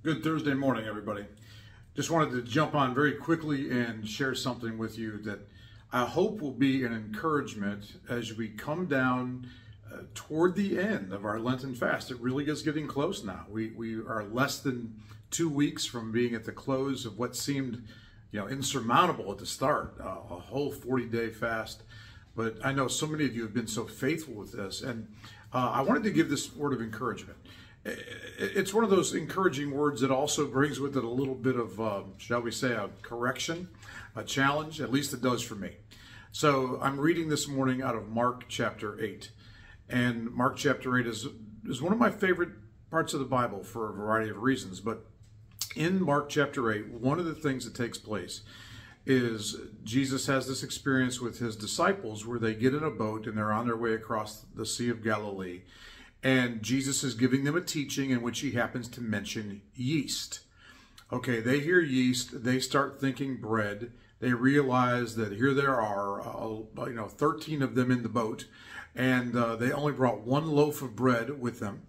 Good Thursday morning, everybody. Just wanted to jump on very quickly and share something with you that I hope will be an encouragement as we come down toward the end of our Lenten fast. It really is getting close now. We are less than 2 weeks from being at the close of what seemed, insurmountable at the start, a whole 40-day fast. But I know so many of you have been so faithful with this, and I wanted to give this word of encouragement. It's one of those encouraging words that also brings with it a little bit of, shall we say, a correction, a challenge. At least it does for me. So I'm reading this morning out of Mark chapter 8. And Mark chapter 8 is one of my favorite parts of the Bible for a variety of reasons. But in Mark chapter 8, one of the things that takes place is Jesus has this experience with his disciples where they get in a boat and they're on their way across the Sea of Galilee. And Jesus is giving them a teaching in which he happens to mention yeast. Okay, they hear yeast, they start thinking bread. They realize that here there are, 13 of them in the boat, and they only brought one loaf of bread with them.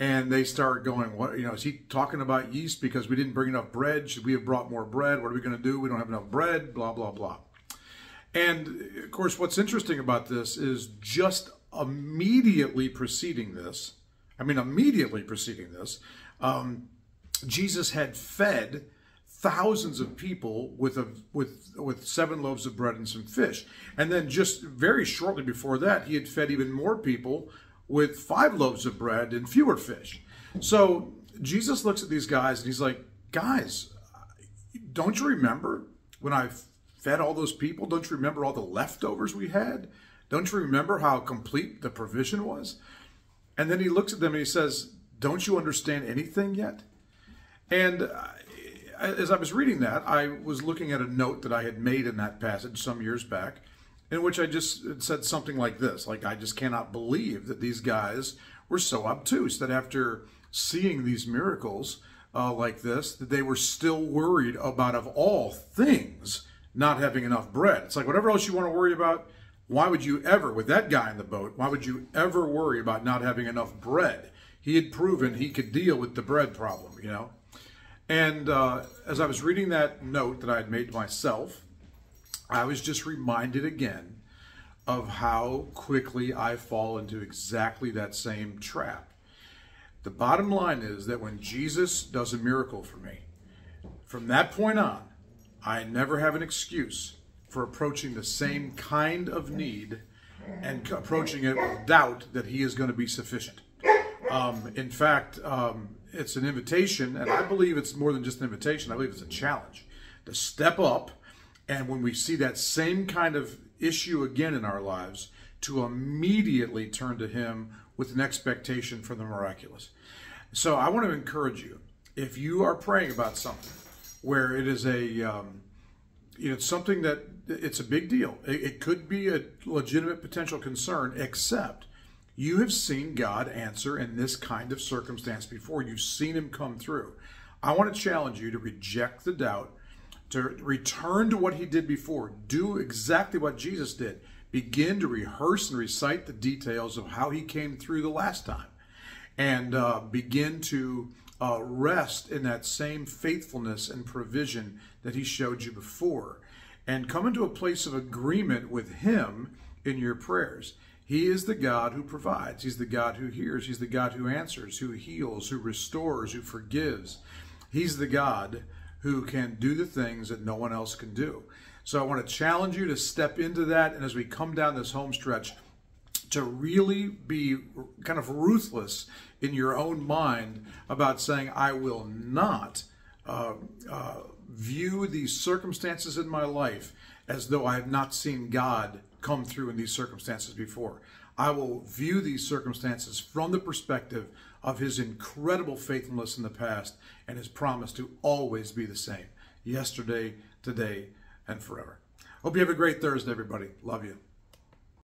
And they start going, what, is he talking about yeast because we didn't bring enough bread? Should we have brought more bread? What are we going to do? We don't have enough bread, blah, blah, blah. And of course, what's interesting about this is just immediately preceding this, Jesus had fed thousands of people with 7 loaves of bread and some fish. And then just very shortly before that, he had fed even more people with 5 loaves of bread and fewer fish. So Jesus looks at these guys and he's like, guys, don't you remember when I fed all those people? Don't you remember all the leftovers we had? Don't you remember how complete the provision was? And then he looks at them and he says, don't you understand anything yet? And as I was reading that, I was looking at a note that I had made in that passage some years back, in which I just said something like this, like, I just cannot believe that these guys were so obtuse that after seeing these miracles like this, that they were still worried about, of all things, not having enough bread. It's like, whatever else you want to worry about, why would you ever, with that guy in the boat, why would you ever worry about not having enough bread? He had proven he could deal with the bread problem, And as I was reading that note that I had made myself, I was just reminded again of how quickly I fall into exactly that same trap. The bottom line is that when Jesus does a miracle for me, from that point on, I never have an excuse for approaching the same kind of need and approaching it with doubt that he is going to be sufficient. In fact, it's an invitation, and I believe it's more than just an invitation. I believe it's a challenge to step up, and when we see that same kind of issue again in our lives, to immediately turn to him with an expectation for the miraculous. So I want to encourage you, if you are praying about something where it is something that it's a big deal. It could be a legitimate potential concern, except you have seen God answer in this kind of circumstance before. You've seen him come through. I want to challenge you to reject the doubt, to return to what he did before. Do exactly what Jesus did. Begin to rehearse and recite the details of how he came through the last time. And begin to rest in that same faithfulness and provision that he showed you before. And come into a place of agreement with him in your prayers. He is the God who provides. He's the God who hears. He's the God who answers, who heals, who restores, who forgives. He's the God who can do the things that no one else can do. So I want to challenge you to step into that. And as we come down this home stretch, to really be kind of ruthless in your own mind about saying, I will not view these circumstances in my life as though I have not seen God come through in these circumstances before. I will view these circumstances from the perspective of his incredible faithfulness in the past and his promise to always be the same, yesterday, today, and forever. Hope you have a great Thursday, everybody. Love you.